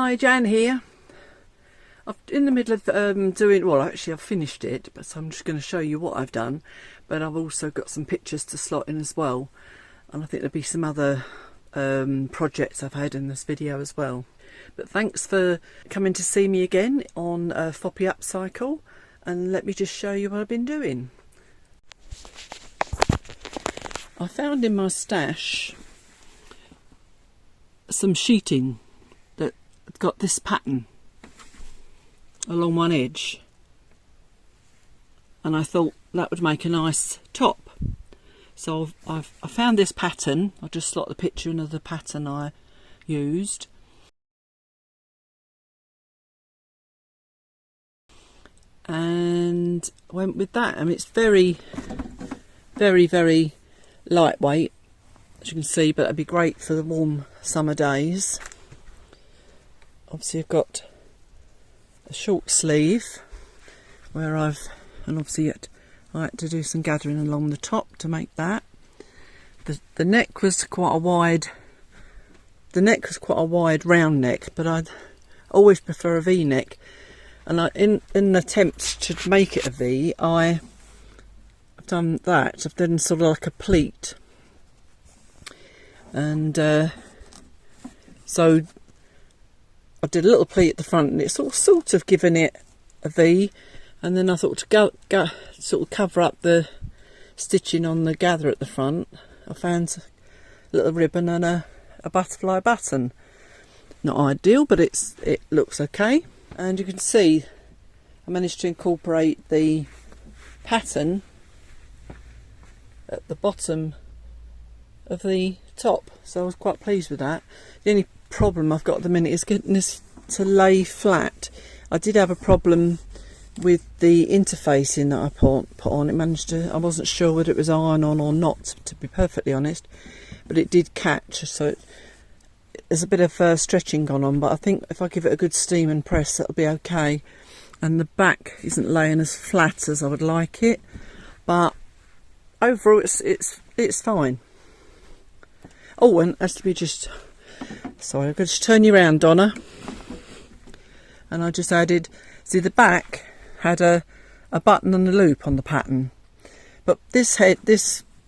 Hi, Jan here. I'm in the middle of doing, well actually I've finished it, but so I'm just going to show you what I've done, but I've also got some pictures to slot in as well, and I think there'll be some other projects I've had in this video as well. But thanks for coming to see me again on Foppy Upcycle, and let me just show you what I've been doing. I found in my stash some sheeting that got this pattern along one edge, and I thought that would make a nice top. So I found this pattern. I'll just slot the picture in of the pattern I used. And I went with that. I mean, it's very, very lightweight, as you can see, but it'd be great for the warm summer days. Obviously I've got a short sleeve where and obviously I had to do some gathering along the top to make that. The neck was quite a wide round neck, but I'd always prefer a V-neck, and in an attempt to make it a V, I've done that. I've done sort of like a pleat, and so I did a little pleat at the front, and it's sort of given it a V. And then I thought to sort of cover up the stitching on the gather at the front, I found a little ribbon and a butterfly button. Not ideal, but it looks okay. And you can see I managed to incorporate the pattern at the bottom of the top, so I was quite pleased with that. The only problem I've got at the minute is getting this to lay flat. I did have a problem with the interfacing that I put on. I wasn't sure whether it was iron on or not, to be perfectly honest, but it did catch, so there's a bit of stretching gone on, but I think if I give it a good steam and press, that'll be okay. And the back isn't laying as flat as I would like it, but overall it's fine. Oh, and as to be just, sorry, I've got to turn you around, Donna. And I just added, see, the back had a button and a loop on the pattern, but this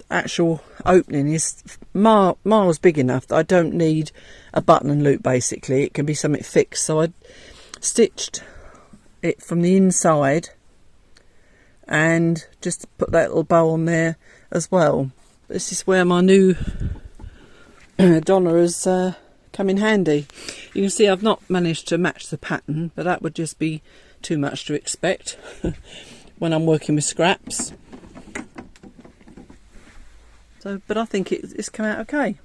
actual opening is miles big enough that I don't need a button and loop. Basically it can be something fixed, so I stitched it from the inside and just put that little bow on there as well. This is where my new Donna has come in handy. You can see I've not managed to match the pattern, but that would just be too much to expect when I'm working with scraps. So, but I think it's come out okay.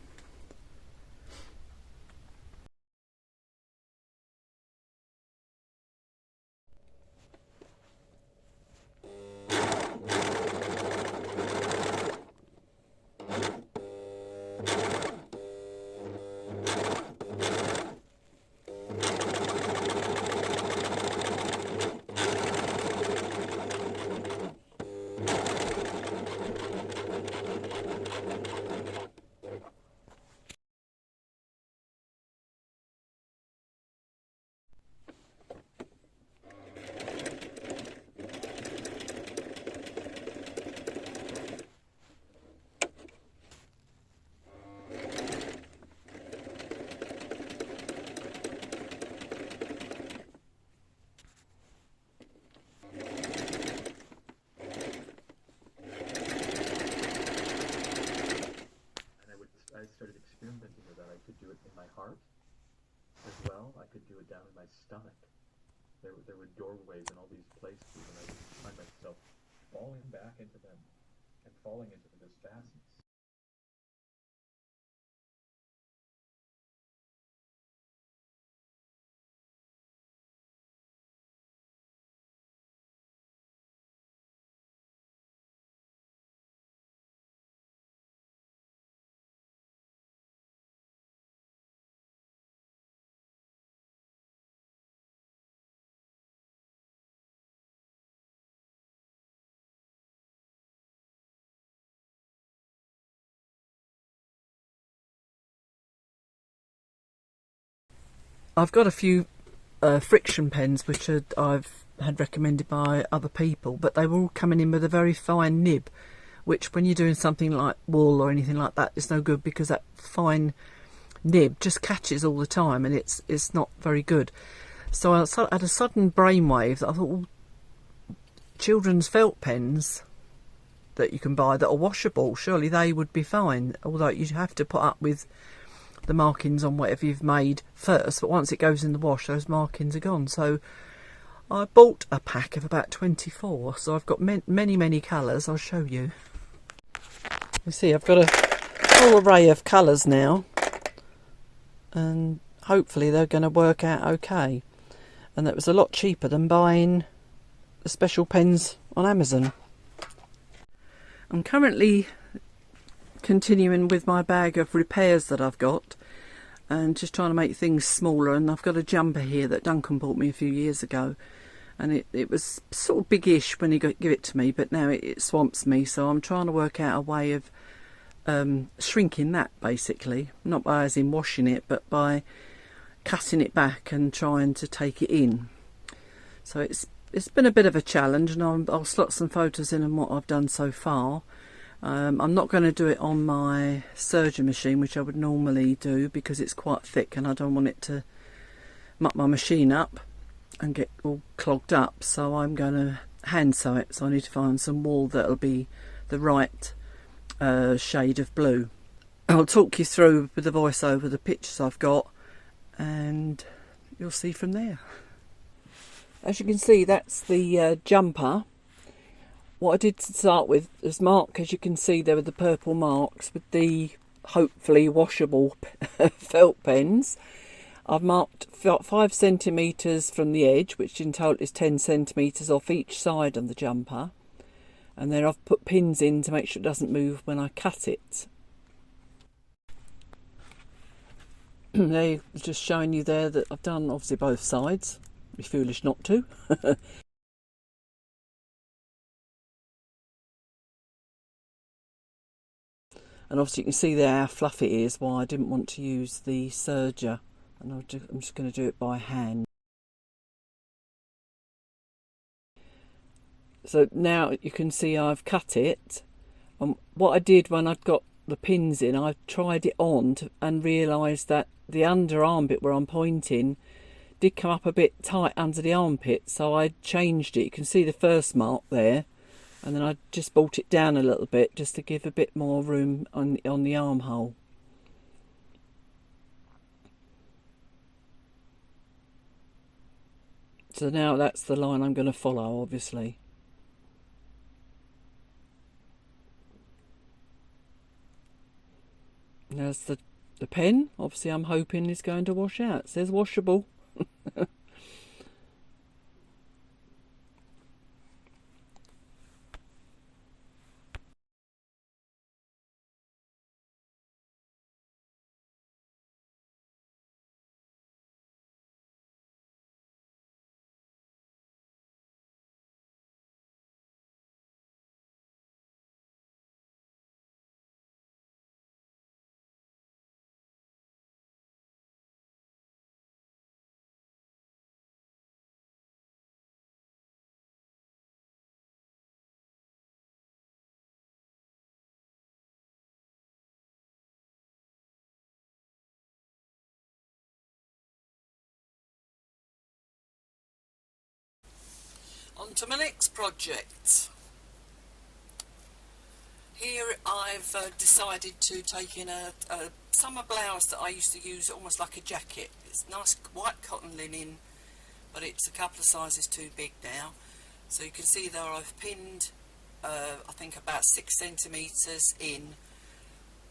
I started experimenting with that. I could do it in my heart as well. I could do it down in my stomach. There were doorways in all these places, and I would find myself falling back into them and falling into the fastness. I've got a few friction pens which I've had recommended by other people, but they were all coming in with a very fine nib, which when you're doing something like wool or anything like that, it's no good, because that fine nib just catches all the time and it's not very good. So I had a sudden brainwave that I thought, well, children's felt pens that you can buy that are washable, surely they would be fine, although you have to put up with the markings on whatever you've made first, but once it goes in the wash those markings are gone. So I bought a pack of about 24, so I've got many colours. I'll show you. You see, I've got a whole array of colours now, and hopefully they're going to work out okay. And that was a lot cheaper than buying the special pens on Amazon. I'm currently continuing with my bag of repairs that I've got, and just trying to make things smaller. And I've got a jumper here that Duncan bought me a few years ago, and it was sort of biggish when he gave it to me, but now it swamps me, so I'm trying to work out a way of shrinking that, basically, not by as in washing it, but by cutting it back and trying to take it in. So it's been a bit of a challenge, and I'll slot some photos in on what I've done so far. I'm not going to do it on my serger machine, which I would normally do, because it's quite thick and I don't want it to muck my machine up and get all clogged up. So I'm going to hand sew it. So I need to find some wool that'll be the right shade of blue. I'll talk you through with the voiceover the pictures I've got, and you'll see from there. As you can see, that's the jumper. What I did to start with is mark, as you can see there, with the purple marks with the hopefully washable felt pens. I've marked 5 centimetres from the edge, which in total is 10 centimetres off each side on the jumper. And then I've put pins in to make sure it doesn't move when I cut it. They're just showing you there that I've done obviously both sides. Be foolish not to. And obviously you can see there how fluffy it is, why I didn't want to use the serger, and I'm just going to do it by hand. So now you can see I've cut it, and what I did when I'd got the pins in, I tried it on and realised that the underarm bit where I'm pointing did come up a bit tight under the armpit, so I changed it. You can see the first mark there, and then I just brought it down a little bit just to give a bit more room on the armhole. So now that's the line I'm going to follow, obviously. There's the pen, obviously I'm hoping is going to wash out. It says washable. On to my next project. Here I've decided to take in a summer blouse that I used to use almost like a jacket. It's nice white cotton linen, but it's a couple of sizes too big now. So you can see there I've pinned I think about 6 centimetres in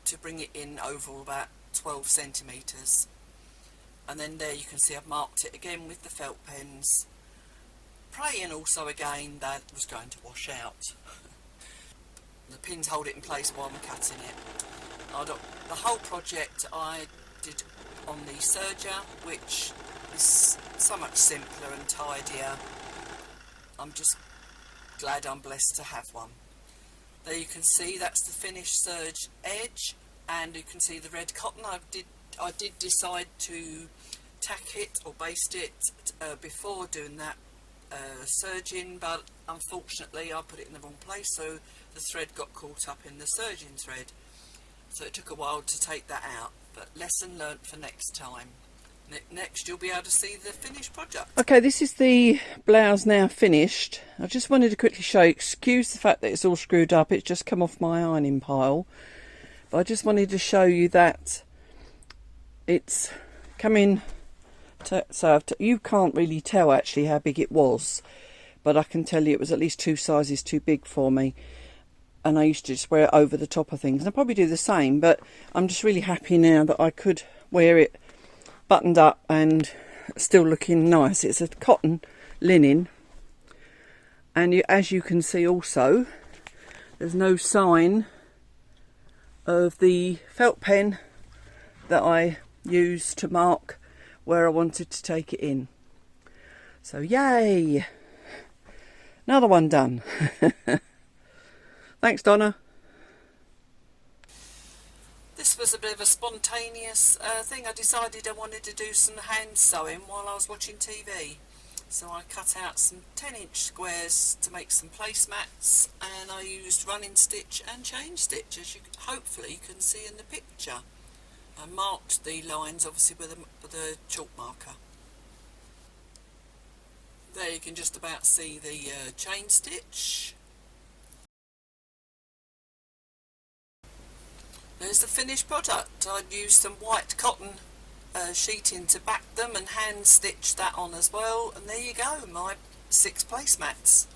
to bring it in overall about 12 centimetres. And then there you can see I've marked it again with the felt pens, praying also again that it was going to wash out. The pins hold it in place while I'm cutting it. The whole project I did on the serger, which is so much simpler and tidier. I'm just glad I'm blessed to have one. There you can see that's the finished serge edge, and you can see the red cotton. I did decide to tack it or baste it before doing that serging, but unfortunately I put it in the wrong place, so the thread got caught up in the serging thread, so it took a while to take that out, but lesson learnt for next time. Next you'll be able to see the finished product. Okay, this is the blouse now finished. I just wanted to quickly show you, excuse the fact that it's all screwed up, it's just come off my ironing pile, but I just wanted to show you that it's coming to, so you can't really tell actually how big it was, but I can tell you it was at least 2 sizes too big for me, and I used to just wear it over the top of things, and I probably do the same, but I'm just really happy now that I could wear it buttoned up and still looking nice. It's a cotton linen, and as you can see also, there's no sign of the felt pen that I used to mark where I wanted to take it in. So yay, another one done. Thanks, Donna. This was a bit of a spontaneous thing. I decided I wanted to do some hand sewing while I was watching TV. So I cut out some 10-inch squares to make some placemats, and I used running stitch and chain stitch, as you hopefully can see in the picture. I marked the lines obviously with a chalk marker. There you can just about see the chain stitch. There's the finished product. I'd used some white cotton sheeting to back them and hand stitched that on as well, and there you go, my 6 placemats.